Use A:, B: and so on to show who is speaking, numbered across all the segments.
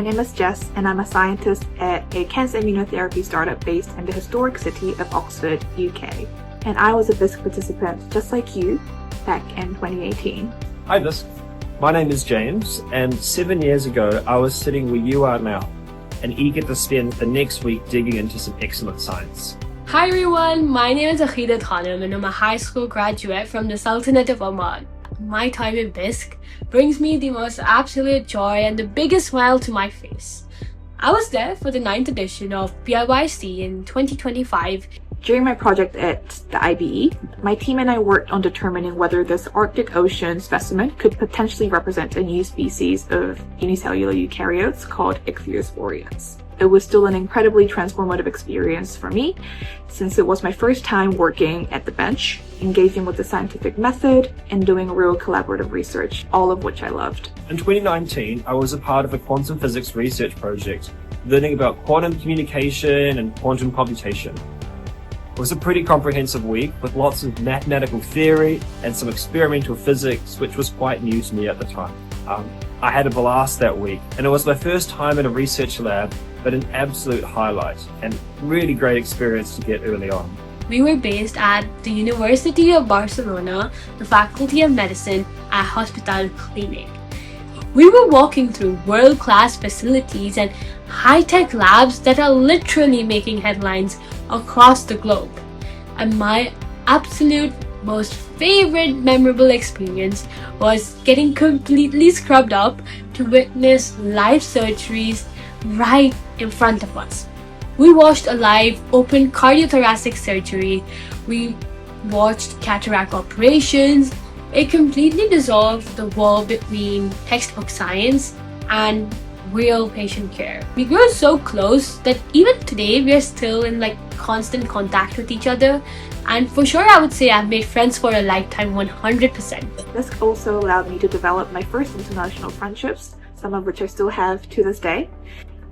A: My name is Jess, and I'm a scientist at a cancer immunotherapy startup based in the historic city of Oxford, UK. And I was a BIYSC participant just like you back in 2018.
B: Hi BIYSC, my name is James, and 7 years ago I was sitting where you are now and eager to spend the next week digging into some excellent science.
C: Hi everyone, my name is Akhidat Khanum and I'm a high school graduate from the Sultanate of Oman. My time in BIYSC brings me the most absolute joy and the biggest smile to my face. I was there for the 9th edition of BIYSC in 2025.
A: During my project at the IBE, my team and I worked on determining whether this Arctic Ocean specimen could potentially represent a new species of unicellular eukaryotes called ichthyosporians. It was still an incredibly transformative experience for me, since it was my first time working at the bench, engaging with the scientific method, and doing real collaborative research, all of which I loved.
B: In 2019, I was a part of a quantum physics research project, learning about quantum communication and quantum computation. It was a pretty comprehensive week with lots of mathematical theory and some experimental physics, which was quite new to me at the time. I had a blast that week, and it was my first time in a research lab, but an absolute highlight and really great experience to get early on.
C: We were based at the University of Barcelona, the Faculty of Medicine at Hospital Clinic. We were walking through world-class facilities and high-tech labs that are literally making headlines across the globe. And my absolute most favorite memorable experience was getting completely scrubbed up to witness live surgeries right in front of us. We watched a live open cardiothoracic surgery. We watched cataract operations. It completely dissolved the wall between textbook science and real patient care. We grew so close that even today we are still in constant contact with each other. And for sure, I would say I've made friends for a lifetime 100%.
A: BIYSC also allowed me to develop my first international friendships, some of which I still have to this day,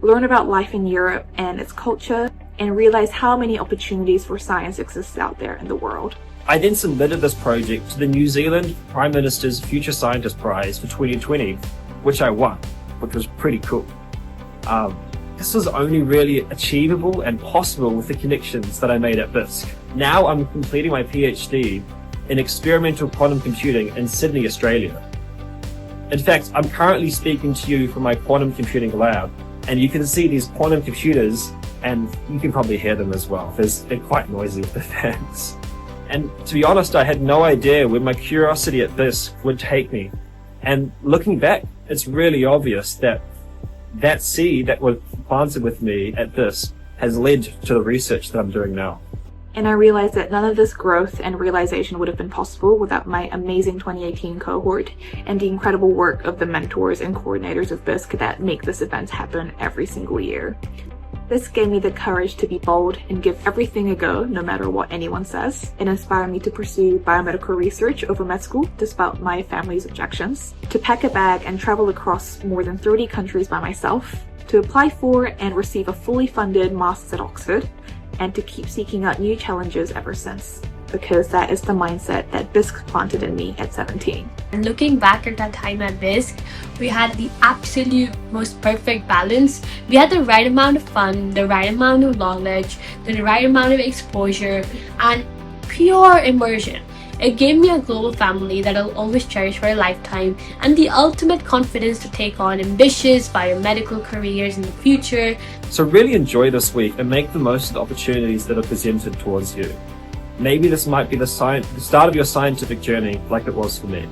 A: learn about life in Europe and its culture, and realize how many opportunities for science exists out there in the world.
B: I then submitted this project to the New Zealand Prime Minister's Future Scientist Prize for 2020, which I won, which was pretty cool. This was only really achievable and possible with the connections that I made at BIYSC. Now I'm completing my PhD in experimental quantum computing in Sydney, Australia. In fact, I'm currently speaking to you from my quantum computing lab, and you can see these quantum computers, and you can probably hear them as well. They're quite noisy with the fans. And to be honest, I had no idea where my curiosity at BIYSC would take me. And looking back, it's really obvious that that seed that was planted with me at BIYSC has led to the research that I'm doing now.
A: And I realized that none of this growth and realization would have been possible without my amazing 2018 cohort and the incredible work of the mentors and coordinators of BIYSC that make this event happen every single year. This gave me the courage to be bold and give everything a go, no matter what anyone says. It inspired me to pursue biomedical research over med school, despite my family's objections, to pack a bag and travel across more than 30 countries by myself, to apply for and receive a fully funded master's at Oxford, and to keep seeking out new challenges ever since, because that is the mindset that BIYSC planted in me at 17.
C: And looking back at that time at BIYSC, we had the absolute most perfect balance. We had the right amount of fun, the right amount of knowledge, the right amount of exposure, and pure immersion. It gave me a global family that I'll always cherish for a lifetime, and the ultimate confidence to take on ambitious biomedical careers in the future.
B: So really enjoy this week and make the most of the opportunities that are presented towards you. Maybe this might be the start of your scientific journey like it was for me.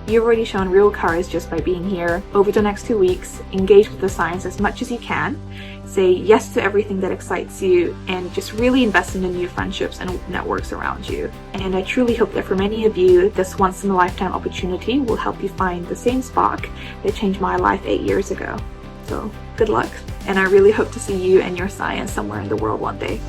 A: You've already shown real courage just by being here. Over the next 2 weeks, engage with the science as much as you can. Say yes to everything that excites you, and just really invest in the new friendships and networks around you. And I truly hope that for many of you, this once-in-a-lifetime opportunity will help you find the same spark that changed my life 8 years ago. So good luck, and I really hope to see you and your science somewhere in the world one day.